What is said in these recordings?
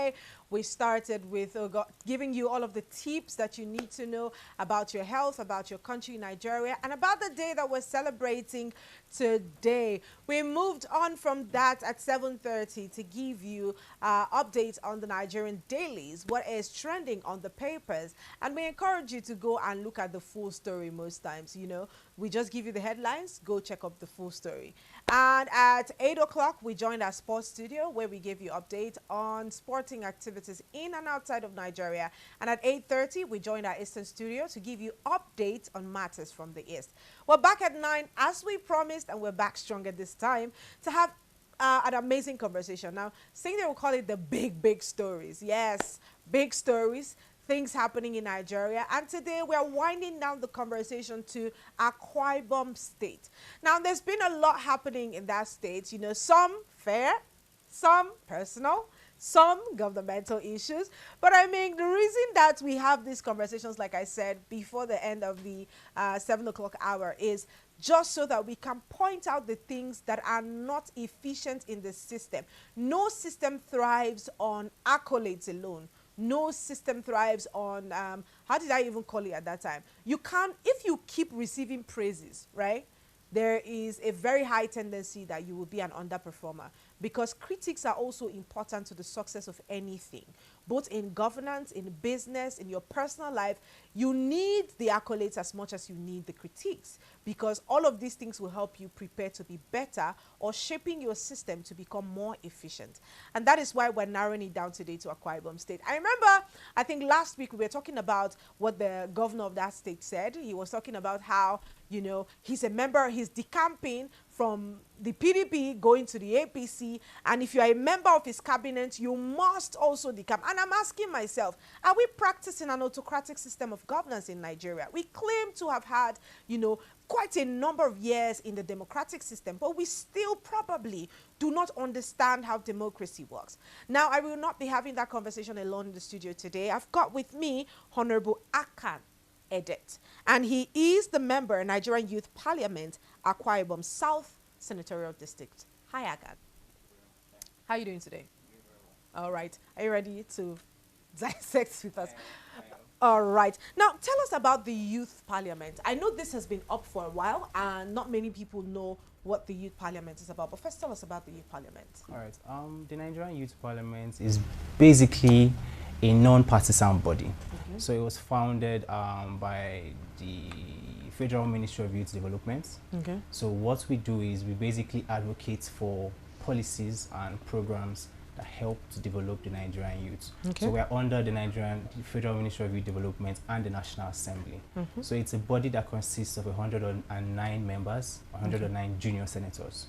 today. We started with giving you all of the tips that you need to know about your health, about your country, Nigeria, and about the day that we're celebrating today. We moved on from that at 7:30 to give you updates on the Nigerian dailies, what is trending on the papers, and we encourage you to go and look at the full story most times. You know, we just give you the headlines, go check up the full story. And at 8 o'clock, we joined our sports studio where we gave you updates on sporting activities in and outside of Nigeria. And at 8:30, we joined our Eastern studio to give you updates on matters from the East. We're back at 9 as we promised, and we're back stronger this time to have an amazing conversation. Now, Cindy will call it the big stories. Yes, big stories. Things happening in Nigeria, and today we are winding down the conversation to Akwa Ibom State. Now, there's been a lot happening in that state, you know, some fair, some personal, some governmental issues. But I mean, the reason that we have these conversations, like I said, before the end of the 7 o'clock hour is just so that we can point out the things that are not efficient in the system. No system thrives on accolades alone. No system thrives on, how did I even call it at that time? You can't, if you keep receiving praises, right? There is a very high tendency that you will be an underperformer, because critics are also important to the success of anything, both in governance, in business, in your personal life. You need the accolades as much as you need the critiques, because all of these things will help you prepare to be better or shaping your system to become more efficient. And that is why we're narrowing it down today to Akwa Ibom State. I remember, I think last week we were talking about what the governor of that state said. He was talking about how, you know, he's a member, he's decamping from the PDP going to the APC, and if you are a member of his cabinet, you must also decamp. And I'm asking myself, are we practicing an autocratic system of governance in Nigeria? We claim to have had, you know, quite a number of years in the democratic system, but we still probably do not understand how democracy works. Now, I will not be having that conversation alone in the studio today. I've got with me Honorable Akan Edet, and he is the member of Nigerian Youth Parliament, Akwa Ibom South Senatorial District. Hi, Akan. How are you doing today? All right. Are you ready to dissect with us? All right. Now, tell us about the Youth Parliament. I know this has been up for a while, and not many people know what the Youth Parliament is about. But first, tell us about the Youth Parliament. All right. The Nigerian Youth Parliament is basically a non-partisan body. So it was founded by the Federal Ministry of Youth Development. So what we do is we basically advocate for policies and programs that help to develop the Nigerian youth. So we are under the Federal Ministry of Youth Development and the National Assembly. So it's a body that consists of 109 members, 109 junior senators.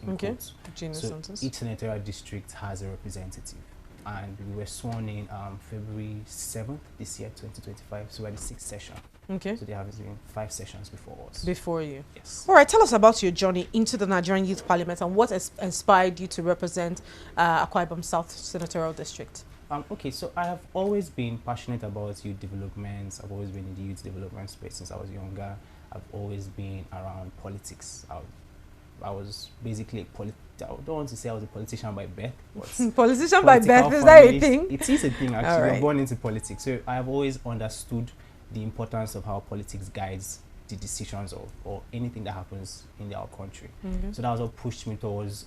So each senatorial district has a representative. And we were sworn in February 7th this year, 2025. So we're the 6th session. So they have been 5 sessions before us. Before you? Yes. All right, tell us about your journey into the Nigerian Youth Parliament and what has inspired you to represent Akwa Ibom South Senatorial District. Okay, so I have always been passionate about youth development. I've always been in the youth development space since I was younger. I've always been around politics. I was basically I don't want to say I was a politician by birth. But politician by birth, is that a thing? It is a thing, actually. Right. I'm born into politics. So I have always understood the importance of how politics guides the decisions of or anything that happens in our country. So that was what pushed me towards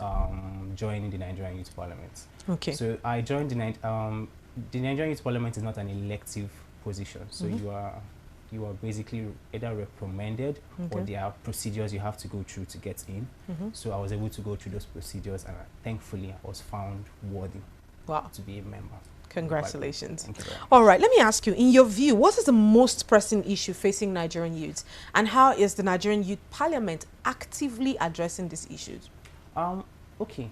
joining the Nigerian Youth Parliament. So I joined the Nigerian Youth Parliament is not an elective position. So you are basically either recommended or there are procedures you have to go through to get in. So I was able to go through those procedures, and thankfully I was found worthy to be a member. Congratulations. Thank you very much. All right, let me ask you, in your view, what is the most pressing issue facing Nigerian youths, and how is the Nigerian Youth Parliament actively addressing these issues? Okay,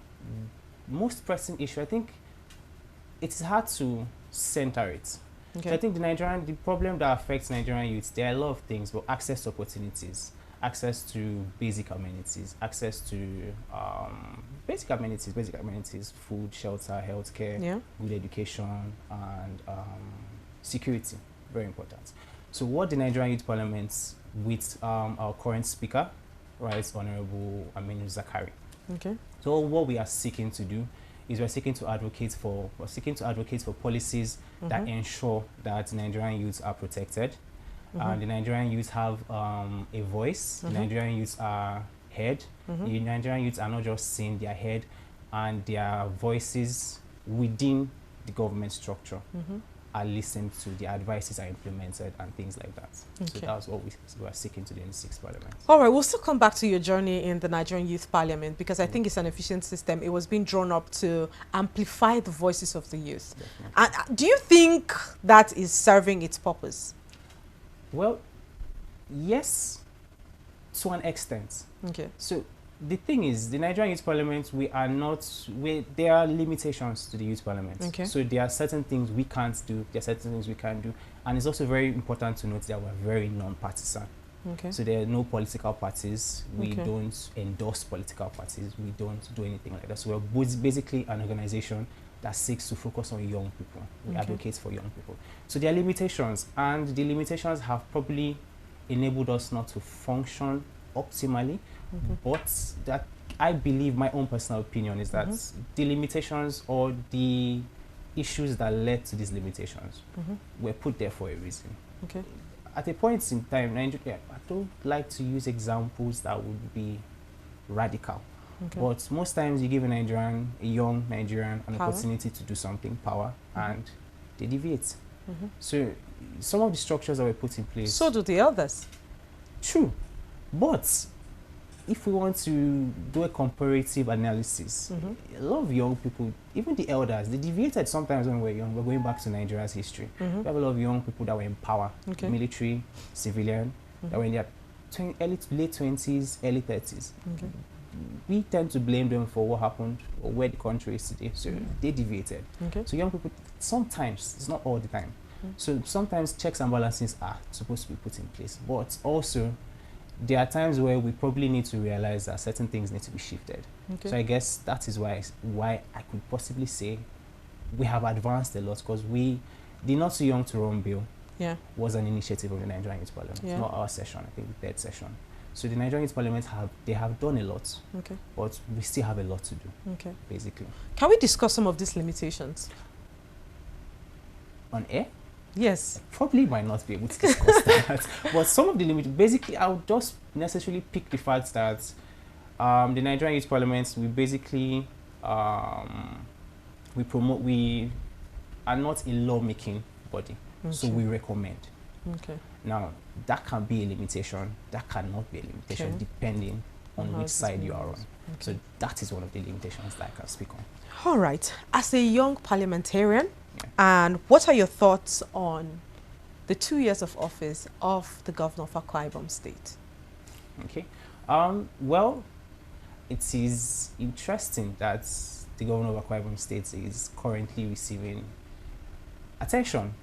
most pressing issue, I think it's hard to center it. So I think the problem that affects Nigerian youths, there are a lot of things, but access to opportunities, access to basic amenities, access to basic amenities, food, shelter, healthcare, good education, and security, very important. So what the Nigerian Youth Parliament, with our current speaker, right, Honorable Aminu Zakari. So what we are seeking to do is we're seeking to advocate for policies that ensure that Nigerian youths are protected. The Nigerian youths have a voice. The Nigerian youths are heard. The Nigerian youths are not just seen, they are heard, and their voices within the government structure are listened to, the advices are implemented, and things like that. So that's what we are seeking to do in the 6th Parliament. All right, we'll still come back to your journey in the Nigerian Youth Parliament, because I think it's an efficient system. It was being drawn up to amplify the voices of the youth. And do you think that is serving its purpose? Well, yes, to an extent. Okay. So the thing is, the Nigerian Youth Parliament, there are limitations to the Youth Parliament. Okay. So there are certain things we can't do, there are certain things we can do. And it's also very important to note that we're very non-partisan. Okay. So there are no political parties. We don't endorse political parties. We don't do anything like that. So we're basically an organization that seeks to focus on young people. We advocate for young people. So there are limitations, and the limitations have probably enabled us not to function optimally. But that, I believe, my own personal opinion is that the limitations or the issues that led to these limitations were put there for a reason. Okay. At a point in time, Nigeria, I don't like to use examples that would be radical. But most times you give a young Nigerian, an opportunity to do something, power, and they deviate. So some of the structures that were put in place. So do the elders. True. But if we want to do a comparative analysis, a lot of young people, even the elders, they deviated sometimes when we were young. We're going back to Nigeria's history. We have a lot of young people that were in power, military, civilian, that were in their late 20s, early 30s. We tend to blame them for what happened or where the country is today. So they deviated. So young people, sometimes, it's not all the time. So sometimes checks and balances are supposed to be put in place. But also, there are times where we probably need to realize that certain things need to be shifted. So I guess that is why I could possibly say we have advanced a lot, because the Not Too Young to Run bill was an initiative of the Nigerian Youth Parliament. Not our session, I think the 3rd session. So the Nigerian Youth Parliament have done a lot, but we still have a lot to do, basically. Can we discuss some of these limitations? On air? Yes. Probably might not be able to discuss that. But some of the limitations, basically, I would just necessarily pick the fact that the Nigerian Youth Parliament, we basically, we are not a lawmaking body. So we recommend. Now, that can be a limitation, that cannot be a limitation, depending on which side you are on. So that is one of the limitations that I can speak on. All right. As a young parliamentarian, and what are your thoughts on the 2 years of office of the governor of Akwa Ibom State? Okay. Well, it is interesting that the governor of Akwa Ibom State is currently receiving attention,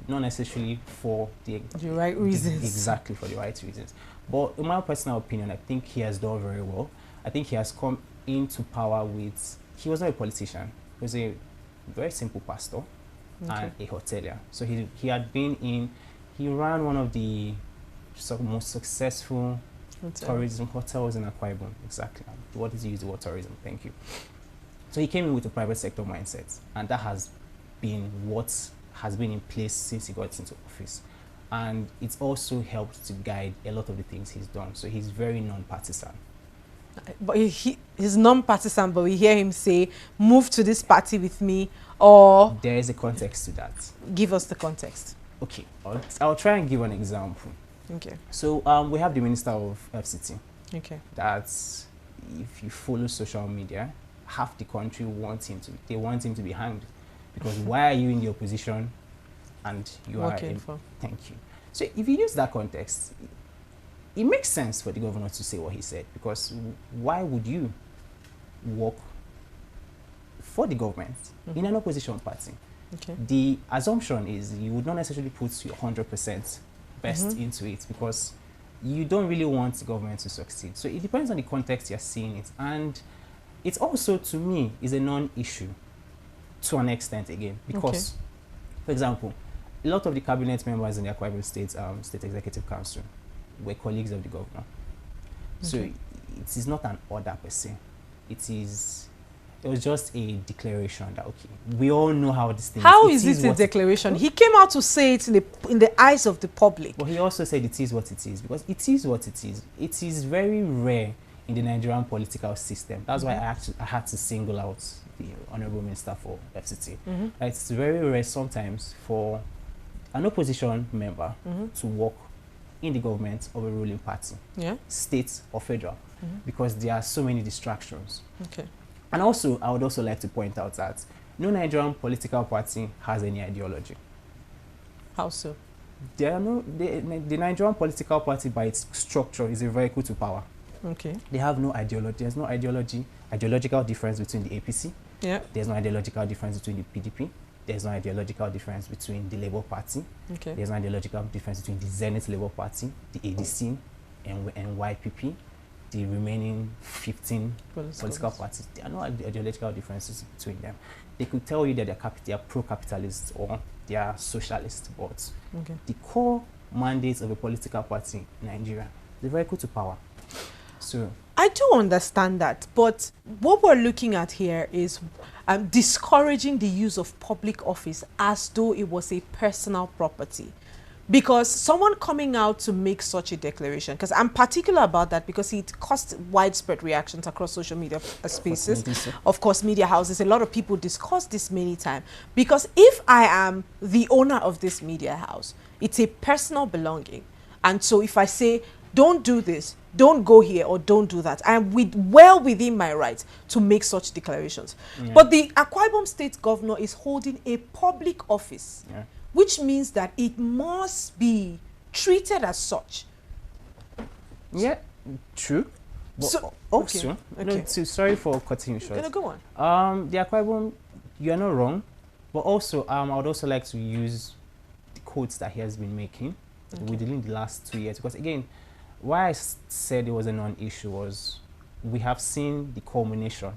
not necessarily for the right reasons. Exactly, for the right reasons. But in my personal opinion, I think he has done very well. I think he has come into power with, he was not a politician, he was a very simple pastor and a hotelier. So he had been in, he ran one of the most successful tourism hotels in Akwa Ibom. Exactly. What did you use the word tourism? Thank you. So he came in with a private sector mindset, and that has been what has been in place since he got into office. And it's also helped to guide a lot of the things he's done. So he's very non-partisan. But he's non-partisan, but we hear him say, move to this party with me, or... There is a context to that. Give us the context. Okay, I'll try and give an example. Okay. So we have the Minister of FCT. Okay. That's, if you follow social media, half the country wants him to be hanged. Because why are you in the opposition and you are in... Thank you. So if you use that context, it makes sense for the governor to say what he said, because why would you work for the government in an opposition party? Okay. The assumption is you would not necessarily put your 100% best into it, because you don't really want the government to succeed. So it depends on the context you're seeing it. And it's also, to me, is a non-issue to an extent again, because, for example, a lot of the cabinet members in the Akwa Ibom State Executive Council were colleagues of the governor. So it is not an order per se. It is It was just a declaration that, okay, we all know how this thing How is. is it a declaration? He came out to say it in the eyes of the public. Well, he also said it is what it is, because it is what it is. It is very rare in the Nigerian political system. That's why I had to single out the Honorable Minister for FCT. It's very rare sometimes for an opposition member to work in the government of a ruling party, state or federal, because there are so many distractions. And also, I would also like to point out that no Nigerian political party has any ideology. How so? There are the Nigerian political party by its structure is a vehicle to power. They have no ideology. There's no ideological difference between the APC. There's no ideological difference between the PDP. There's no ideological difference between the Labour Party. There's no ideological difference between the Zenith Labour Party, the ADC, and YPP. The remaining 15 political parties, there are no ideological differences between them. They could tell you that they are pro-capitalist or they are socialist, but the core mandates of a political party in Nigeria is very good to power. So I do understand that, but what we're looking at here is discouraging the use of public office as though it was a personal property. Because someone coming out to make such a declaration, because I'm particular about that because it caused widespread reactions across social media spaces, of course, media houses. A lot of people discuss this many times. Because if I am the owner of this media house, it's a personal belonging. And so if I say, don't do this, don't go here, or don't do that, I am well within my right to make such declarations. But the Akwa Ibom State Governor is holding a public office. Which means that it must be treated as such. Yeah, true. But so, also, no, sorry for cutting you short. Go on. The Akwa Ibom, you are not wrong, but also I would also like to use the quotes that he has been making within the last 2 years, because again, why I said it was a non-issue was we have seen the culmination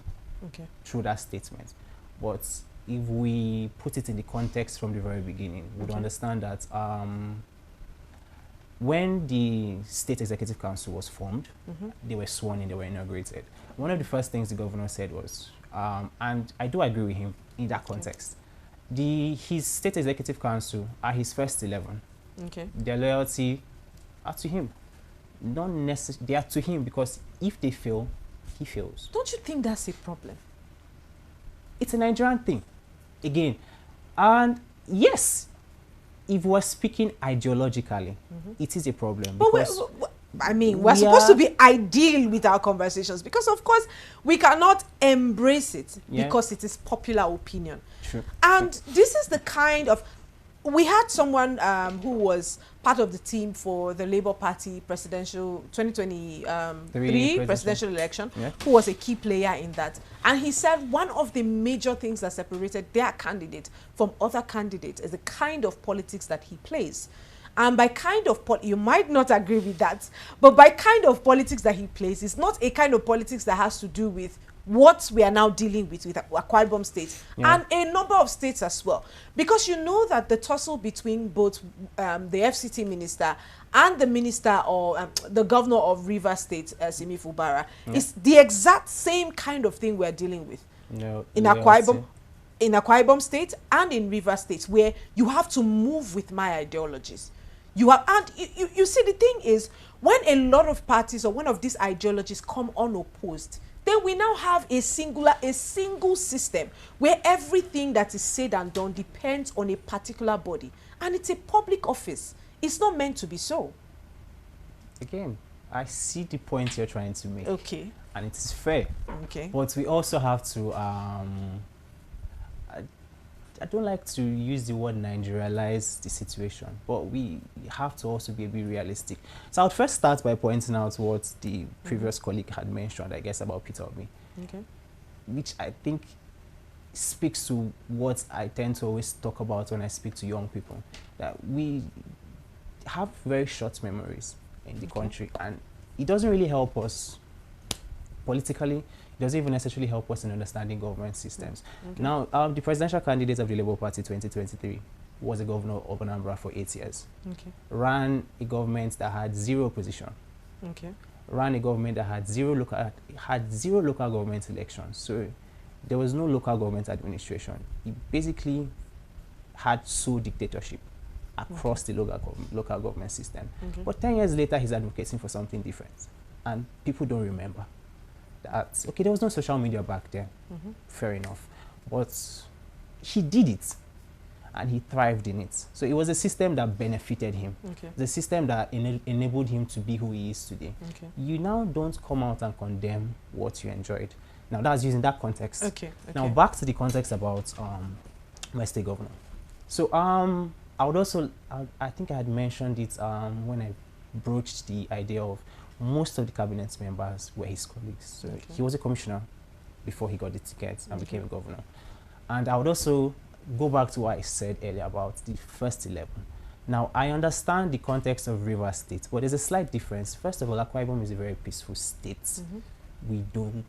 through that statement, but if we put it in the context from the very beginning, we'd understand that when the State Executive Council was formed, they were sworn in, they were inaugurated. One of the first things the governor said was, and I do agree with him in that context, his State Executive Council are his first 11. Their loyalty are to him. Not necessarily, they are to him because if they fail, he fails. Don't you think that's a problem? It's a Nigerian thing. Again, and yes, if we're speaking ideologically, it is a problem. But we're supposed to be ideal with our conversations because, of course, we cannot embrace it because it is popular opinion. And this is the kind of... We had someone who was part of the team for the Labour Party presidential 2023 presidential election, who was a key player in that. And he said one of the major things that separated their candidate from other candidates is the kind of politics that he plays. And by kind of, you might not agree with that, but by kind of politics that he plays, it's not a kind of politics that has to do with what we are now dealing with Akwa Ibom State and a number of states as well. Because you know that the tussle between both the FCT minister and the minister or the governor of Rivers State, Simi Fubara, is the exact same kind of thing we're dealing with in Akwa Ibom State and in Rivers State, where you have to move with my ideologies. And you see, the thing is, when a lot of parties or one of these ideologies come unopposed, then we now have a single system where everything that is said and done depends on a particular body. And it's a public office. It's not meant to be so. Again, I see the point you're trying to make. And it is fair. But we also have to... I don't like to use the word Nigerialize the situation, but we have to also be a bit realistic. So I'll first start by pointing out what the previous colleague had mentioned, I guess, about Peter Obi, which I think speaks to what I tend to always talk about when I speak to young people, that we have very short memories in the country, and it doesn't really help us politically. Doesn't even necessarily help us in understanding government systems. Now, the presidential candidate of the Labour Party 2023 was a governor of Anambra for 8 years. Ran a government that had zero opposition. Ran a government that had zero local government elections. So there was no local government administration. He basically had sole dictatorship across the local government system. But 10 years later, he's advocating for something different. And people don't remember that, okay, there was no social media back then. Fair enough. But he did it. And he thrived in it. So it was a system that benefited him. The system that enabled him to be who he is today. You now don't come out and condemn what you enjoyed. Now that's using that context. Now back to the context about my state governor. So I would also, I think I had mentioned it when I broached the idea of most of the cabinet members were his colleagues. So he was a commissioner before he got the ticket and became a governor. And I would also go back to what I said earlier about the first 11. Now, I understand the context of Rivers State, but there's a slight difference. First of all, Akwa Ibom is a very peaceful state. We don't,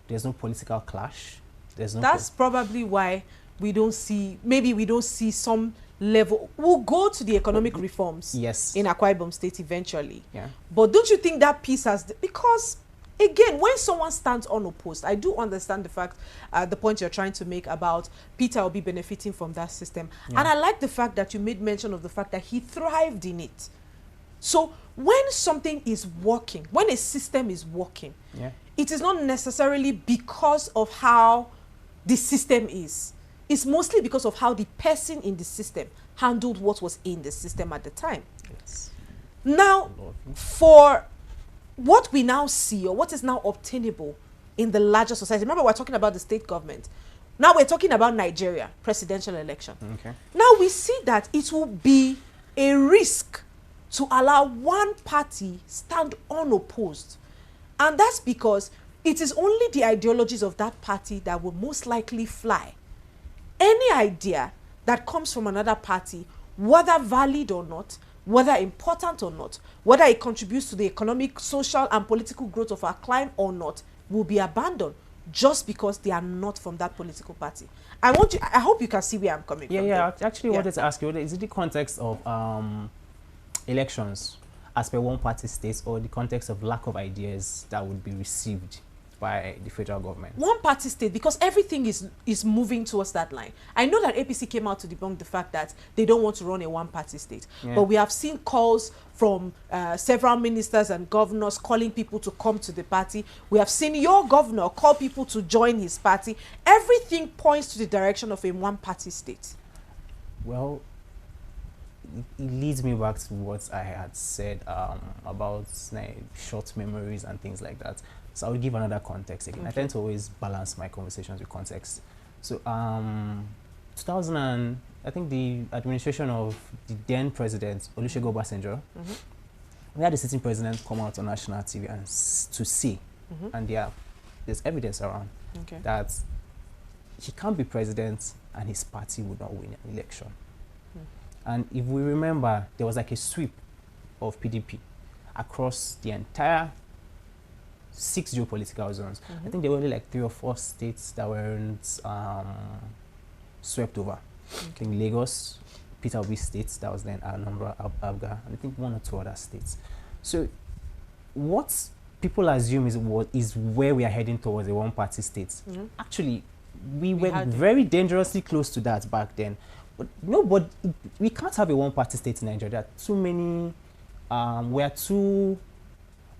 there's no political clash. There's no. That's probably why we don't see, maybe we don't see some level. We'll go to the economic reforms in Akwa Ibom State eventually. But don't you think that piece has, because again, when someone stands unopposed, I do understand the fact, the point you're trying to make about Peter will be benefiting from that system. And I like the fact that you made mention of the fact that he thrived in it. So when something is working, when a system is working, it is not necessarily because of how the system is. It's mostly because of how the person in the system handled what was in the system at the time. Now, for what we now see, or what is now obtainable in the larger society, remember we're talking about the state government. Now we're talking about Nigeria, presidential election. Now we see that it will be a risk to allow one party stand unopposed. And that's because it is only the ideologies of that party that will most likely fly. Any idea that comes from another party, whether valid or not, whether important or not, whether it contributes to the economic, social, and political growth of our client or not, will be abandoned just because they are not from that political party. I hope you can see where I'm coming from. I actually wanted to ask you, is it the context of elections as per one party states, or the context of lack of ideas that would be received by the federal government? One party state, because everything is moving towards that line. I know that APC came out to debunk the fact that they don't want to run a one party state, but we have seen calls from several ministers and governors calling people to come to the party. We have seen your governor call people to join his party. Everything points to the direction of a one party state. Well, it leads me back to what I had said about short memories and things like that. So I will give another context again. I tend to always balance my conversations with context. So 2000 and I think the administration of the then president, Olusegun Obasanjo, we had the sitting president come out on national TV and to say, and there's evidence around that he can't be president and his party would not win an election. And if we remember, there was like a sweep of PDP across the entire 6 geopolitical zones. I think there were only like 3 or 4 states that weren't swept over. I think Lagos, Peter Obi states, that was then Anambra, Abga, and I think 1 or 2 other states. So what people assume is where we are heading towards a one-party state. Actually, we were very dangerously close to that back then. But no, but we can't have a one-party state in Nigeria. There are too many,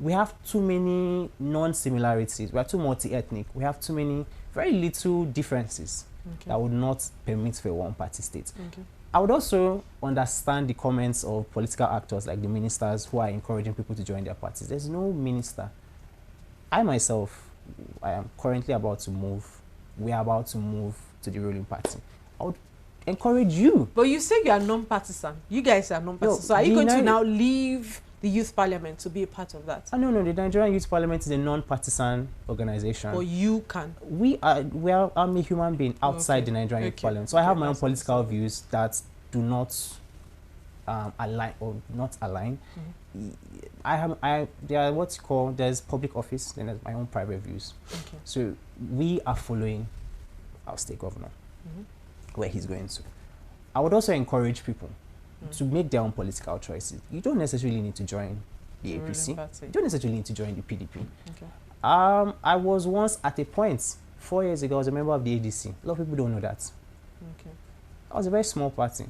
we have too many non-similarities. We are too multi-ethnic. We have too many, very little differences that would not permit for a one-party state. I would also understand the comments of political actors like the ministers who are encouraging people to join their parties. There's no minister. I myself, I am currently about to move. We are about to move to the ruling party. I would encourage you. But you say you are non-partisan. You guys are non-partisan. So are you going to now leave the youth parliament to be a part of that? No, the Nigerian Youth Parliament is a non-partisan organization. Or you can? I'm a human being outside the Nigerian Youth Parliament. So I have my own political views that do not align or not align. There's public office, then there's my own private views. So we are following our state governor, where he's going to. I would also encourage people to make their own political choices. You don't necessarily need to join the APC. You don't necessarily need to join the PDP. I was once at a point, 4 years ago, I was a member of the ADC. A lot of people don't know that. Okay. I was a very small party.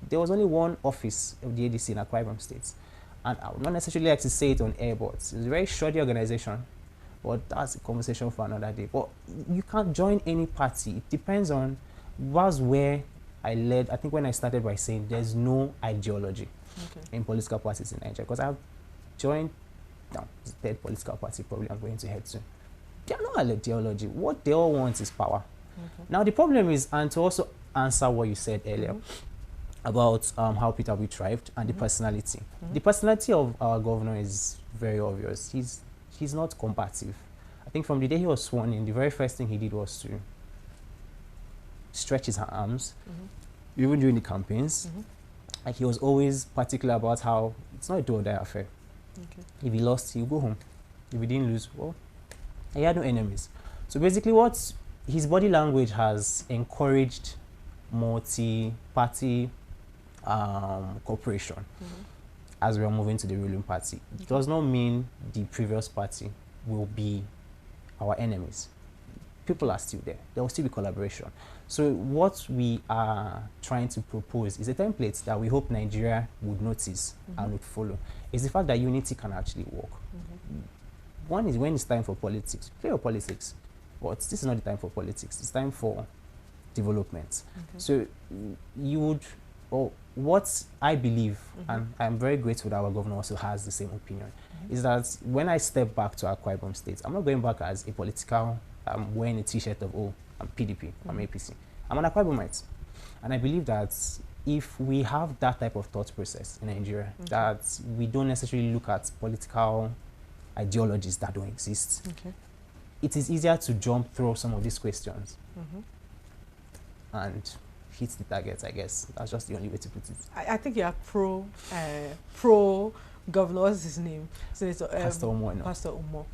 There was only one office of the ADC in Akwa Ibom State. And I would not necessarily like to say it on air, but it's a very shoddy organization. But that's a conversation for another day. But you can't join any party. It depends on, was where I led. I think when I started by saying there's no ideology in political parties in Nigeria. Because I've joined, now, it's the third political party probably I'm going to head to. They are not ideology. What they all want is power. Now the problem is, and to also answer what you said earlier, about how Peter Obi thrived and the personality. The personality of our governor is very obvious. He's not combative. I think from the day he was sworn in, the very first thing he did was to stretch his arms, even during the campaigns. Like he was always particular about how it's not a do or die affair. If he lost, he'll go home. If he didn't lose, well, he had no enemies. So basically what his body language has encouraged multi-party cooperation as we are moving to the ruling party. It does not mean the previous party will be our enemies. People are still there. There will still be collaboration. So what we are trying to propose is a template that we hope Nigeria would notice and would follow. Is the fact that unity can actually work. One is when it's time for politics. Play your politics. But this is not the time for politics. It's time for development. So you would, or what I believe, and I'm very grateful that our governor also has the same opinion, is that when I step back to Akwa Ibom State, I'm not going back as a political, I'm wearing a t-shirt of, oh, I'm PDP, I'm APC. I'm an Akwa Ibomite. And I believe that if we have that type of thought process in Nigeria, that we don't necessarily look at political ideologies that don't exist, it is easier to jump through some of these questions and hit the target, I guess. That's just the only way to put it. I think you are pro governor, what's his name? Senator, Pastor Omo. No. Pastor Omo.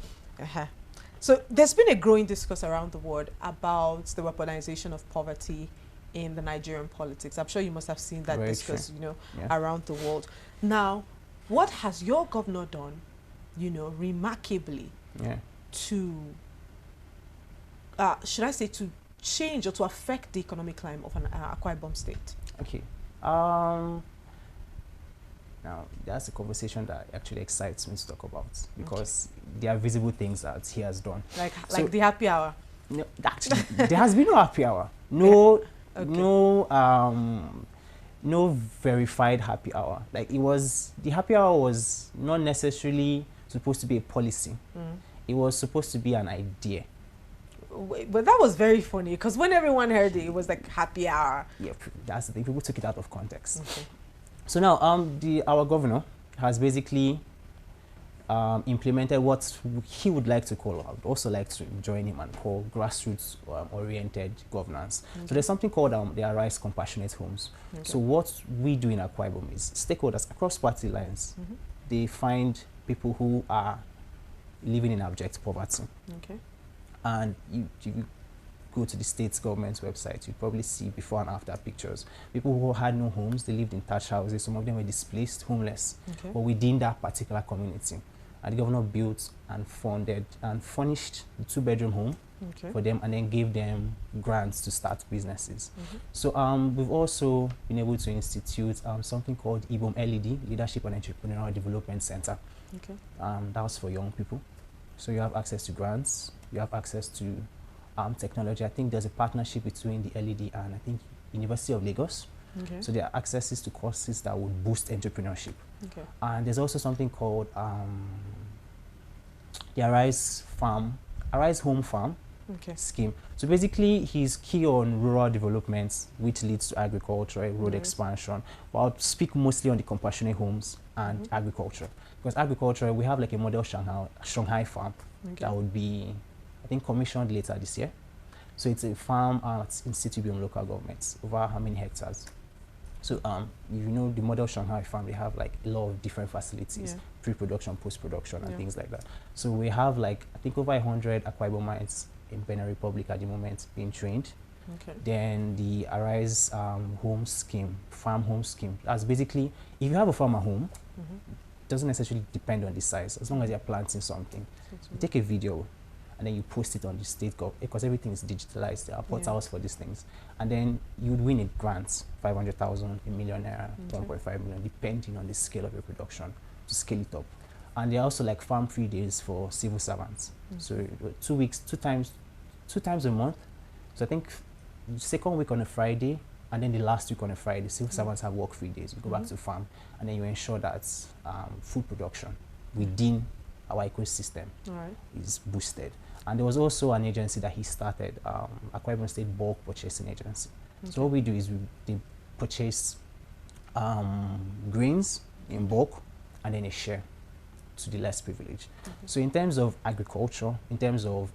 So there's been a growing discourse around the world about the weaponization of poverty in the Nigerian politics. I'm sure you must have seen that Very discourse, true. you know, Yeah. around the world. Now, what has your governor done, you know, remarkably to, should I say, to change or to affect the economic climate of an Akwa Ibom State? Okay. Now, that's a conversation that actually excites me to talk about, because there are visible things that he has done. Like the happy hour? No, actually, there has been no happy hour. No, no verified happy hour. Like it was, the happy hour was not necessarily supposed to be a policy. It was supposed to be an idea. But that was very funny, because when everyone heard it, it was like happy hour. Yeah, that's the thing. People took it out of context. So now, our governor has basically implemented what he would like to call, I would also like to join him and call, grassroots oriented governance. So there's something called the Arise Compassionate Homes. So what we do in Akwa Ibom is stakeholders across party lines, they find people who are living in abject poverty. And you go to the state government's website, you probably see before and after pictures. People who had no homes, they lived in thatched houses, some of them were displaced, homeless, but within that particular community. And the governor built and funded and furnished the 2-bedroom home for them, and then gave them grants to start businesses. So we've also been able to institute something called Ibom LED, Leadership and Entrepreneurial Development Center. That was for young people. So you have access to grants, you have access to technology. I think there's a partnership between the LED and I think University of Lagos. So there are accesses to courses that would boost entrepreneurship. And there's also something called the Arise Home Farm scheme. So basically, he's key on rural development, which leads to agriculture, road expansion. But I'll speak mostly on the compassionate homes and agriculture. Because agriculture, we have like a model Shanghai farm that would be, I think, commissioned later this year. So it's a farm in Ibom local governments, over how many hectares? So you know the model Shanghai farm, they have like a lot of different facilities, pre-production, post-production, and things like that. So we have like, I think over 100 Akwa Ibomites in Benin Republic at the moment being trained. Then the Arise home scheme, farm home scheme. That's basically, if you have a farm at home, it doesn't necessarily depend on the size, as long as you're planting something. You take a video, and then you post it on the state because everything is digitalized. There are portals for these things, and then you'd win a grant, 500,000, a million naira, 1.5 million, depending on the scale of your production, to scale it up. And there are also like farm-free days for civil servants. So 2 weeks, two times a month. So I think the second week on a Friday, and then the last week on a Friday, civil servants have work-free days. You go back to farm, and then you ensure that food production within our ecosystem is boosted. And there was also an agency that he started, Akwa Ibom State Bulk Purchasing Agency. So what we do is they purchase grains in bulk, and then a share to the less privileged. So in terms of agriculture, in terms of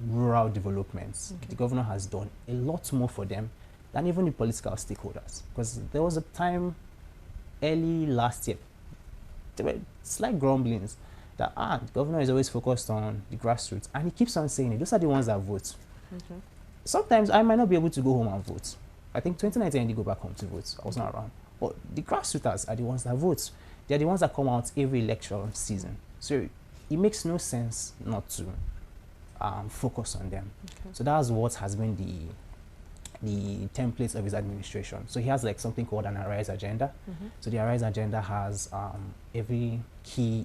rural developments, the governor has done a lot more for them than even the political stakeholders. Because there was a time early last year, there were slight grumblings that the governor is always focused on the grassroots, and he keeps on saying it. Those are the ones that vote. Sometimes I might not be able to go home and vote. I think 2019 I did go back home to vote. I was not around. But the grassroots are the ones that vote. They're the ones that come out every election season. So it makes no sense not to focus on them. So that's what has been the templates of his administration. So he has like something called an Arise agenda. So the Arise agenda has every key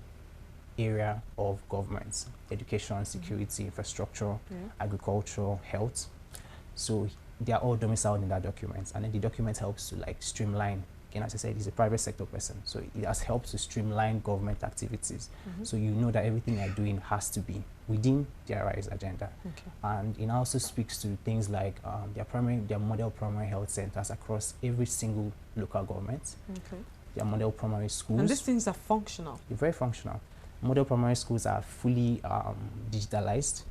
area of government: education, security, infrastructure, agriculture, health. So they are all domiciled in that document, and then the document helps to like streamline. Again, as I said, he's a private sector person, so it has helped to streamline government activities. So you know that everything you're doing has to be within the Arise agenda. And it also speaks to things like their model primary health centers across every single local government. Their model primary schools. And these things are functional. They're very functional. Model primary schools are fully digitalized.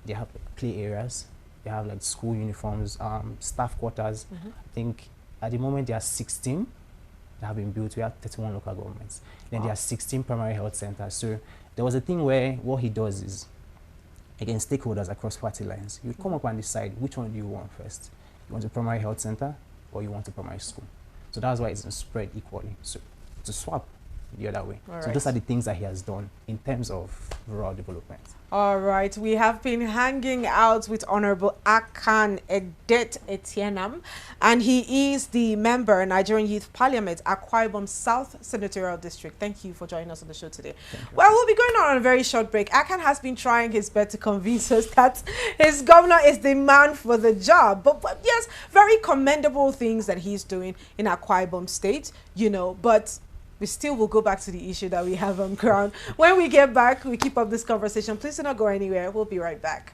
They have play areas. They have like school uniforms, staff quarters. I think at the moment there are 16 that have been built. We have 31 local governments. Then there are 16 primary health centers. So there was a thing where what he does is, again, stakeholders across party lines, you come up and decide which one do you want first. You want a primary health center or you want a primary school. So that's why it's spread equally. So to swap the other way. So those are the things that he has done in terms of rural development. All right, we have been hanging out with Honorable Akan Edet Etienam, and he is the member, Nigerian Youth Parliament, Akwa Ibom South Senatorial District. Thank you for joining us on the show today. Well, we'll be going on a very short break. Akan has been trying his best to convince us that his governor is the man for the job. But yes, very commendable things that he's doing in Akwa Ibom State, you know, but we still will go back to the issue that we have on ground. When we get back, we keep up this conversation. Please do not go anywhere. We'll be right back.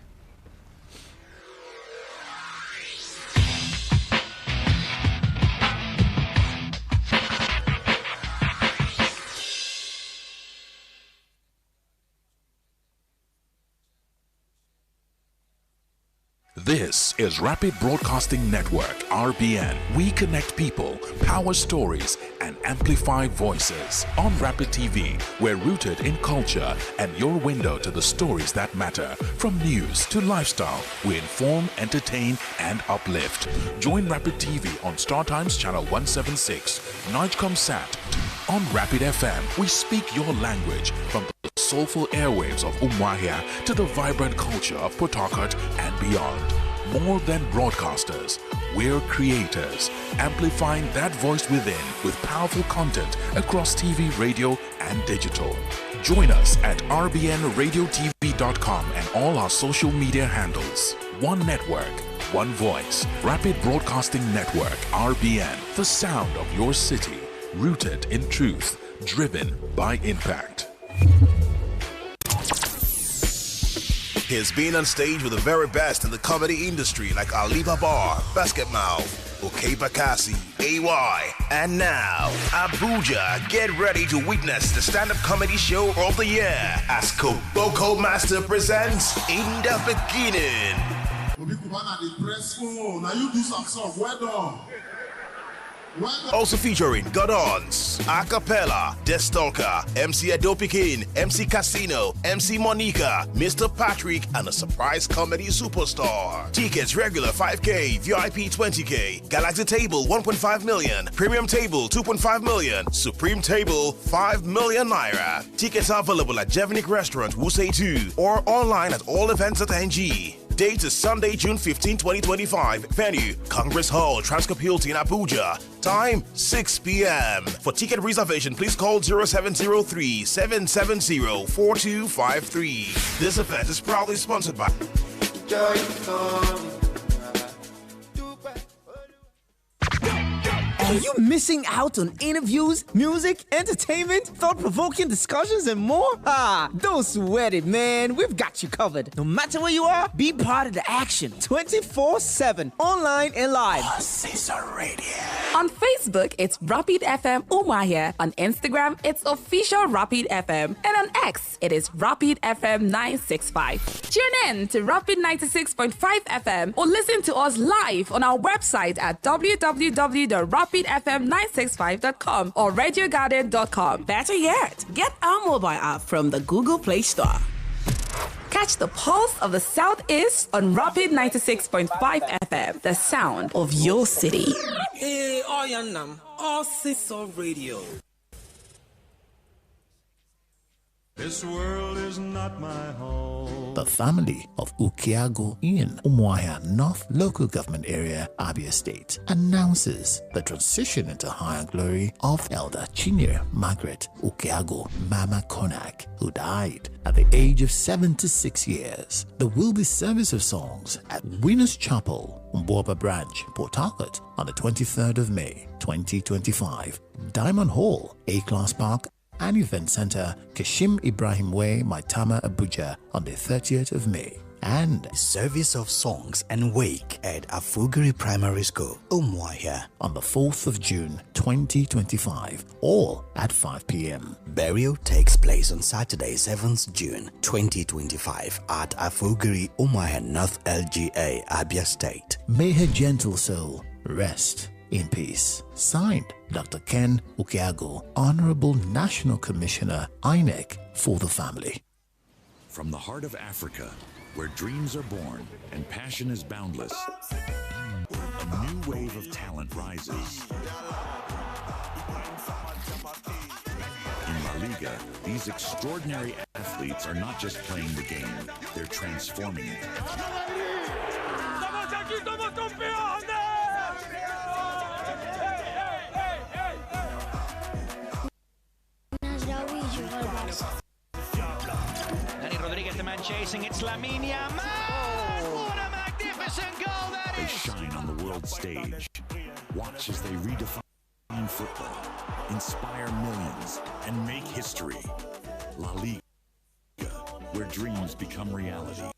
This is Rapid Broadcasting Network, RBN. We connect people, power stories, and amplify voices. On Rapid TV, we're rooted in culture and your window to the stories that matter. From news to lifestyle, we inform, entertain, and uplift. Join Rapid TV on Star Times Channel 176, Nigecomsat. On Rapid FM, we speak your language from the soulful airwaves of Umuahia to the vibrant culture of Port Harcourt and beyond. More than broadcasters, we're creators, amplifying that voice within with powerful content across TV, radio, and digital. Join us at rbnradiotv.com and all our social media handles. One network, one voice. Rapid Broadcasting Network, RBN. The sound of your city, rooted in truth, driven by impact. He's been on stage with the very best in the comedy industry like Ali Babar, Basket Mouth, OK Bakassi, AY, and now Abuja. Get ready to witness the stand-up comedy show of the year as Koboko Master presents In the Beginning. Now you do some song, well done. Also featuring Godons, Acapella, Destalker, MC Adopikin, MC Casino, MC Monica, Mr. Patrick, and a surprise comedy superstar. Tickets regular 5K, VIP 20K, Galaxy Table 1.5 million, Premium Table 2.5 million, Supreme Table 5 million naira. Tickets are available at Jevnik Restaurant, Wuse 2, or online at allevents.ng. Date is Sunday, June 15, 2025. Venue, Congress Hall, Transcorp Hilton, Abuja. Time, 6 p.m. For ticket reservation, please call 0703-770-4253. This event is proudly sponsored by Are you missing out on interviews, music, entertainment, thought-provoking discussions, and more? Don't sweat it, man. We've got you covered. No matter where you are, be part of the action 24/7, online and live. Caesar Radio. On Facebook, it's Rapid FM Umahia. On Instagram, it's Official Rapid FM. And on X, it is Rapid FM 965. Tune in to Rapid 96.5 FM or listen to us live on our website at www.rapidfm965.com or radiogarden.com. Better yet, get our mobile app from the Google Play Store. Catch the pulse of the Southeast on Rapid 96.5 FM, the sound of your city. Hey, Oyanam, all Caesar Radio. This world is not my home. The family of Ukiago in Umuahia North Local Government Area, Abia State, announces the transition into higher glory of Elder Chinyere Margaret Ukiago Mama Konak, who died at the age of 76 years. There will be service of songs at Winners Chapel, Mboba Branch, Port Harcourt, on the 23rd of May, 2025. Diamond Hall, A-Class Park, and Event Center, Kashim Ibrahim Way, Maitama, Abuja, on the 30th of May. And service of songs and wake at Afugiri Primary School, Umuahia, on the 4th of June, 2025, all at 5 p.m. Burial takes place on Saturday, 7th June, 2025, at Afugiri, Umuahia North LGA, Abia State. May her gentle soul rest in peace. Signed, Dr. Ken Ukiago, Honorable National Commissioner, INEC, for the family. From the heart of Africa, where dreams are born and passion is boundless, a new wave of talent rises. In La Liga, these extraordinary athletes are not just playing the game, they're transforming it. The man chasing, it's Lamine Yamal. What a magnificent goal that is! They shine on the world stage. Watch as they redefine football, inspire millions, and make history. La Liga, where dreams become reality.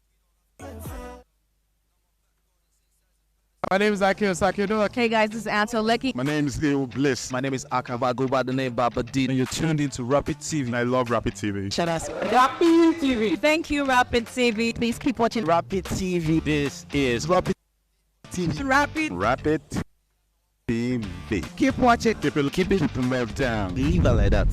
My name is Akio Sakido. Hey guys, this is Anto Lecky. My name is Leo Bliss. My name is Akwa. I go by the name Baba D. And you're tuned into Rapid TV. I love Rapid TV. Shout out Rapid TV. Thank you, Rapid TV. Please keep watching Rapid TV. This is Rapid TV. Rapid TV. Keep watching. Keep it moved down. Leave it like that.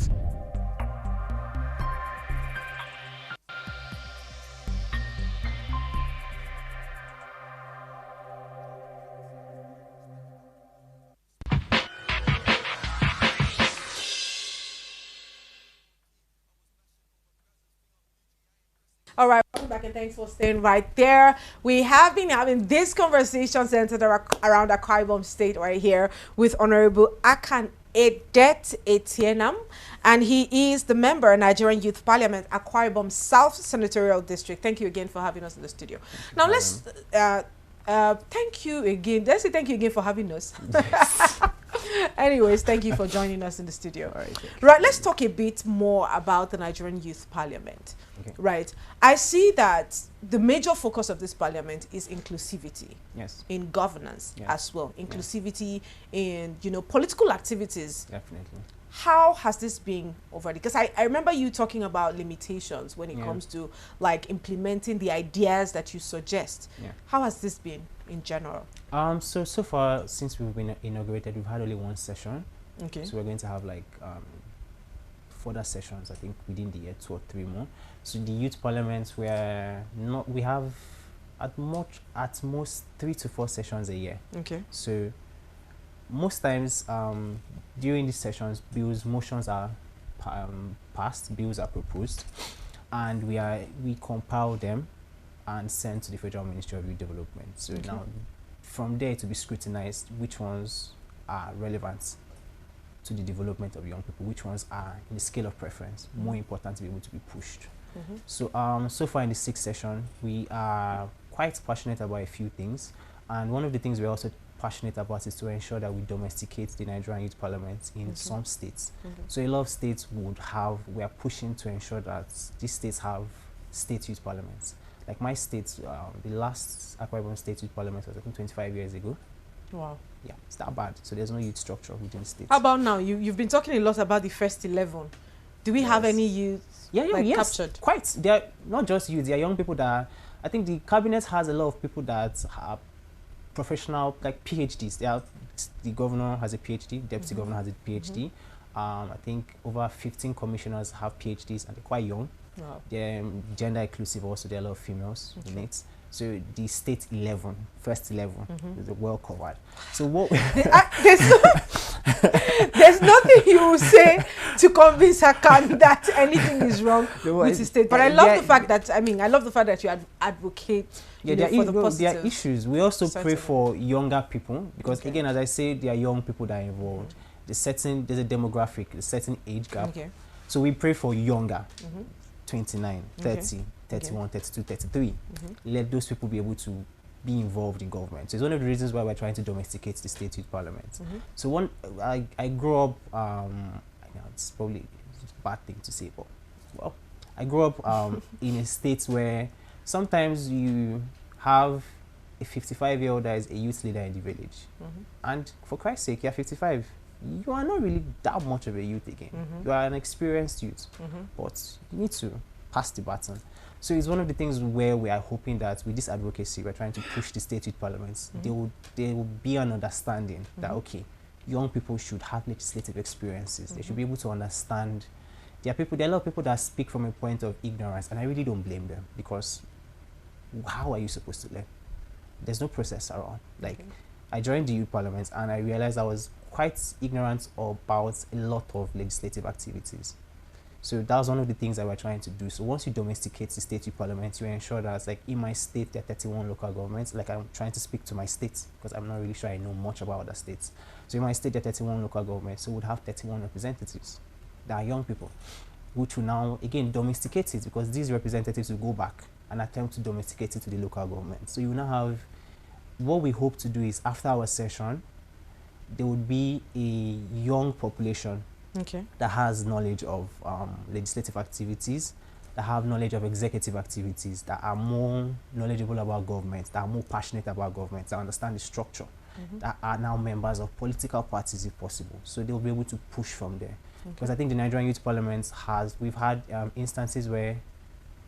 All right, welcome back and thanks for staying right there. We have been having this conversation centered around Akwa Ibom State right here with Honorable Akan Edet Etienam, and he is the member of Nigerian Youth Parliament, Akwa Ibom South Senatorial District. Thank you again for having us in the studio. Now let's thank you again. Let's say thank you again for having us. Yes. Anyways, thank you for joining us in the studio. All right, right, let's talk a bit more about the Nigerian Youth Parliament. Okay. Right, I see that the major focus of this parliament is inclusivity. Yes. In governance, yeah, as well. Inclusivity, yeah, in, you know, political activities. Definitely. How has this been already? Because I remember you talking about limitations when it, yeah, comes to like implementing the ideas that you suggest. Yeah. How has this been? in general? So far, since we've been inaugurated, we've had only one session. Okay. So we're going to have like further sessions, I think, within the year, 2 or 3 more. So the youth parliaments, we have at most 3 to 4 sessions a year. Okay. So most times during these sessions, motions are passed, bills are proposed, and we compile them and send to the Federal Ministry of Youth Development. So now from there to be scrutinized which ones are relevant to the development of young people, which ones are in the scale of preference more important to be able to be pushed. So so far in the 6th session, we are quite passionate about a few things, and one of the things we're also passionate about is to ensure that we domesticate the Nigerian Youth Parliament in some states. So a lot of states we are pushing to ensure that these states have state youth parliaments. Like my state, the last Akwa Ibom State Youth Parliament was I think 25 years ago. Wow. Yeah, it's that bad. So there's no youth structure within the state. How about now? You've been talking a lot about the first 11. Do we have any youth captured? Quite. They're not just youth, they're young people that I think the cabinet has a lot of people that are professional, like PhDs. The governor has a PhD, deputy governor has a PhD. I think over 15 commissioners have PhDs and they're quite young. Wow. They're gender inclusive also, there are a lot of females in it. So the state 11, first 11 is well covered. So what there's nothing you will say to convince Hakan that anything is wrong with the state. But I love the fact that you advocate for the positive. There are issues. We also pray for younger people because again, as I say, there are young people that are involved. There's a demographic, a certain age gap. So we pray for younger. 29, 30, 31, 32, 33. Let those people be able to be involved in government. So it's one of the reasons why we're trying to domesticate the state youth parliament. So I grew up, I know it's probably a bad thing to say, but well, I grew up in a state where sometimes you have a 55-year-old that is a youth leader in the village. And for Christ's sake, you're 55. You are not really that much of a youth again. You are an experienced youth, but you need to pass the baton. So it's one of the things where we are hoping that with this advocacy, we're trying to push the state youth parliaments. There will be an understanding that, okay, young people should have legislative experiences. They should be able to understand. There are a lot of people that speak from a point of ignorance, and I really don't blame them because how are you supposed to learn? There's no process around. Like, I joined the youth parliament and I realized I was quite ignorant about a lot of legislative activities. So that was one of the things that we're trying to do. So once you domesticate the state youth parliament, you ensure that, like, in my state, there are 31 local governments. Like, I'm trying to speak to my state because I'm not really sure I know much about other states. So in my state, there are 31 local governments. So we'd have 31 representatives that are young people, which will now, again, domesticate it because these representatives will go back and attempt to domesticate it to the local government. So you will now have, what we hope to do is after our session, there would be a young population that has knowledge of legislative activities, that have knowledge of executive activities, that are more knowledgeable about government, that are more passionate about government, that understand the structure, that are now members of political parties if possible. So they'll be able to push from there. Because I think the Nigerian Youth Parliament we've had instances where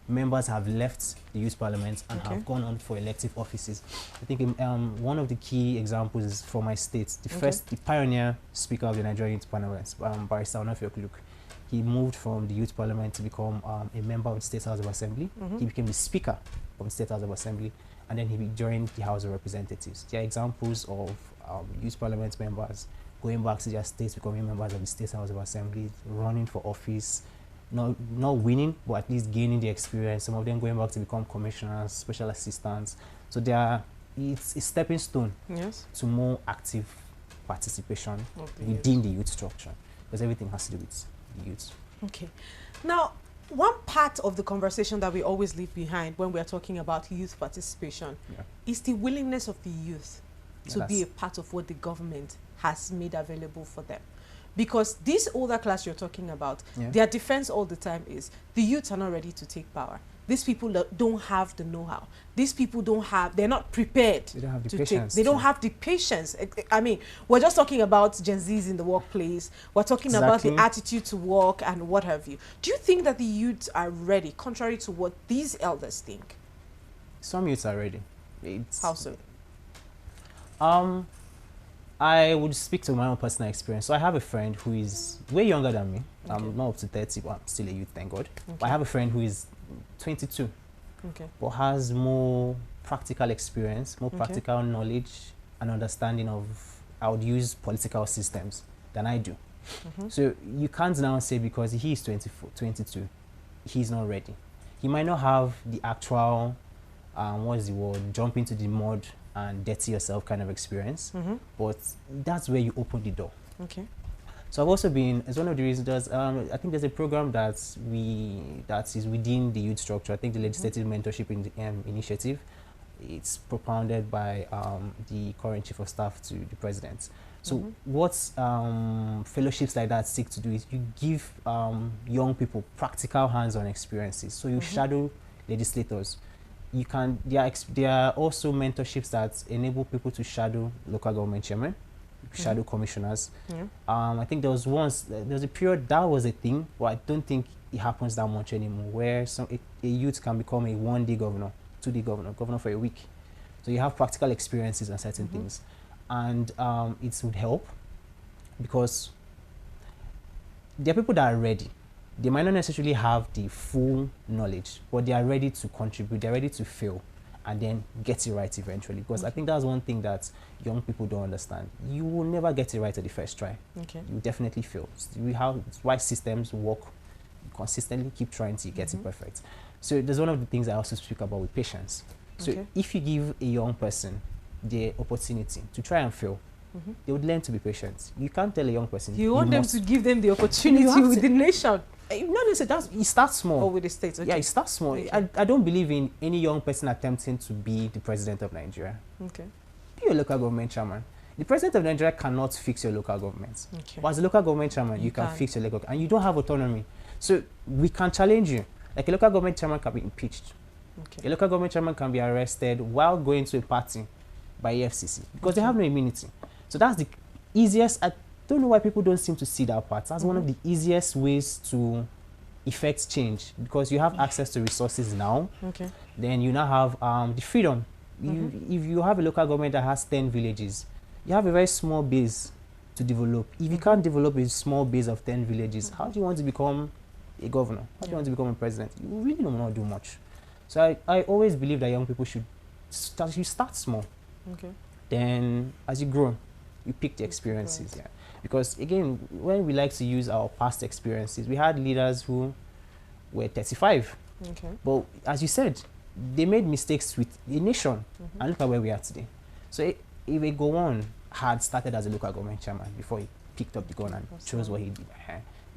members have left the youth parliament and have gone on for elective offices. I think one of the key examples is from my state. The pioneer speaker of the Nigerian Youth Parliament, Barrister Onafiok, he moved from the youth parliament to become a member of the State House of Assembly. He became the speaker of the State House of Assembly, and then he joined the House of Representatives. There are examples of youth parliament members going back to their states, becoming members of the State House of Assembly, running for office, not winning, but at least gaining the experience. Some of them going back to become commissioners, special assistants. So it's a stepping stone to more active participation within the youth structure, because everything has to do with the youth. Okay. Now, one part of the conversation that we always leave behind when we are talking about youth participation is the willingness of the youth to be a part of what the government has made available for them. Because this older class you're talking about, their defense all the time is the youths are not ready to take power. These people don't have the know-how. These people they're not prepared. They don't have the patience. They don't have the patience. I mean, we're just talking about Gen Zs in the workplace. We're talking about the attitude to work and what have you. Do you think that the youths are ready, contrary to what these elders think? Some youths are ready. How so? I would speak to my own personal experience. So I have a friend who is way younger than me. I'm not up to 30, but I'm still a youth, thank God. But I have a friend who is 22, but has more practical experience, more practical knowledge and understanding of how to use political systems than I do. So you can't now say because he is 22, he's not ready. He might not have the actual, what's the word, jump into the mud and dirty yourself kind of experience, but that's where you open the door. So I've also been, as one of the reasons, I think there's a program that is within the youth structure. I think the Legislative Mentorship Initiative. It's propounded by the current Chief of Staff to the President. So what fellowships like that seek to do is you give young people practical hands-on experiences. So you shadow legislators. You can. There are also mentorships that enable people to shadow local government chairmen, shadow commissioners. I think there was a period that was a thing, but I don't think it happens that much anymore, where a youth can become a one-day governor, two-day governor for a week. So you have practical experiences on certain things, and it would help because there are people that are ready. They might not necessarily have the full knowledge, but they are ready to contribute, they're ready to fail, and then get it right eventually. Because I think that's one thing that young people don't understand. You will never get it right at the first try. You definitely fail. It's why systems work. You consistently keep trying to get it perfect. So there's one of the things I also speak about with patience. So if you give a young person the opportunity to try and fail, they would learn to be patient. You can't tell a young person. You want them to give them the opportunity with the nation. No, you start small. Or with the states. Yeah, you start small. I don't believe in any young person attempting to be the president of Nigeria. Be a local government chairman. The president of Nigeria cannot fix your local government. But as a local government chairman, you can fix your local, and you don't have autonomy. So we can challenge you. Like a local government chairman can be impeached. A local government chairman can be arrested while going to a party by EFCC because they have no immunity. So that's the easiest. I don't know why people don't seem to see that part. That's one of the easiest ways to effect change because you have access to resources now. Then you now have the freedom. If you have a local government that has 10 villages, you have a very small base to develop. If you can't develop a small base of 10 villages, how do you want to become a governor? How do you want to become a president? You really don't want to do much. So I always believe that young people should start small. Then as you grow, you pick the experiences. Because again, when we like to use our past experiences, we had leaders who were 35. But as you said, they made mistakes with a nation. And look at where we are today. So if a Gowon had started as a local government chairman before he picked up the gun and chose what he did,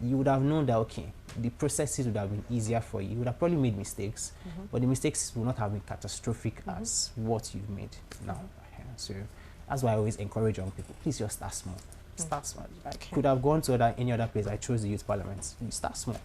you would have known that, okay, the processes would have been easier for you. You would have probably made mistakes, but the mistakes would not have been catastrophic as what you've made now. So that's why I always encourage young people, please just start small. Start small. I could have gone to any other place. I chose the youth parliament. You start small.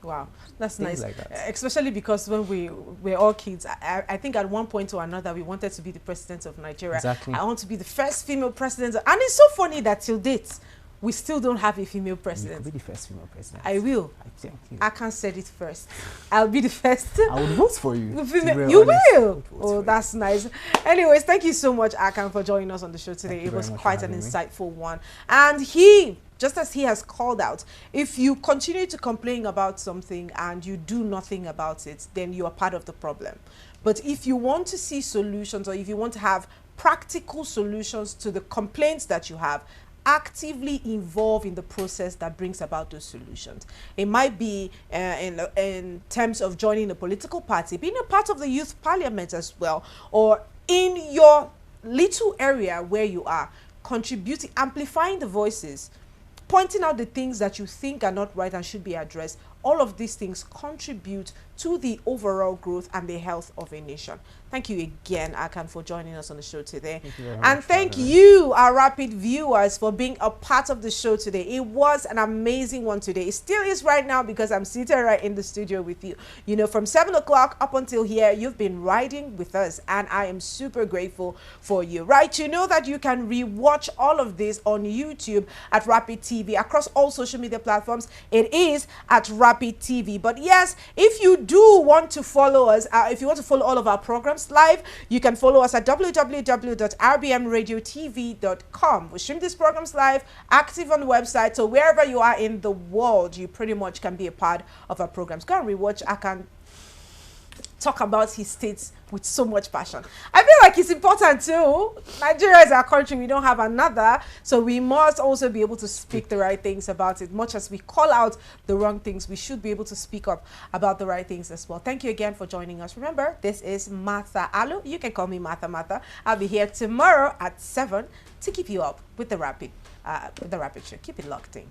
Wow, that's Things nice. Like that. Especially because when we were all kids, I think at one point or another, we wanted to be the president of Nigeria. Exactly. I want to be the first female president. And it's so funny that till date, we still don't have a female president. You could be the first female president. I will. Thank you. I can't say it first. I'll be the first. I would vote for you. You will. Oh, that's nice. Anyways, thank you so much, Akan, for joining us on the show today. It was quite an insightful one. And just as he has called out, if you continue to complain about something and you do nothing about it, then you are part of the problem. But if you want to see solutions, or if you want to have practical solutions to the complaints that you have, actively involve in the process that brings about those solutions. It might be in terms of joining a political party, being a part of the youth parliament as well, or in your little area where you are, contributing, amplifying the voices, pointing out the things that you think are not right and should be addressed. All of these things contribute to the overall growth and the health of a nation. Thank you again, Akan, for joining us on the show today. Thank you very much. And thank you, our Rapid viewers, for being a part of the show today. It was an amazing one today. It still is right now because I'm seated right in the studio with you. You know, from 7 o'clock up until here, you've been riding with us, and I am super grateful for you. Right, you know that you can rewatch all of this on YouTube at Rapid TV, across all social media platforms. It is at Rapid Rapid TV. But yes, if you do want to follow us, if you want to follow all of our programs live, you can follow us at www.rbmradiotv.com. We stream these programs live, active on the website, so wherever you are in the world, you pretty much can be a part of our programs. Go and rewatch. I can talk about his states with so much passion. I feel like it's important too. Nigeria is our country. We don't have another. So we must also be able to speak the right things about it. Much as we call out the wrong things, we should be able to speak up about the right things as well. Thank you again for joining us. Remember, this is Martha Alu. You can call me Martha. I'll be here tomorrow at 7 to keep you up with the Rapid Show. Keep it locked in.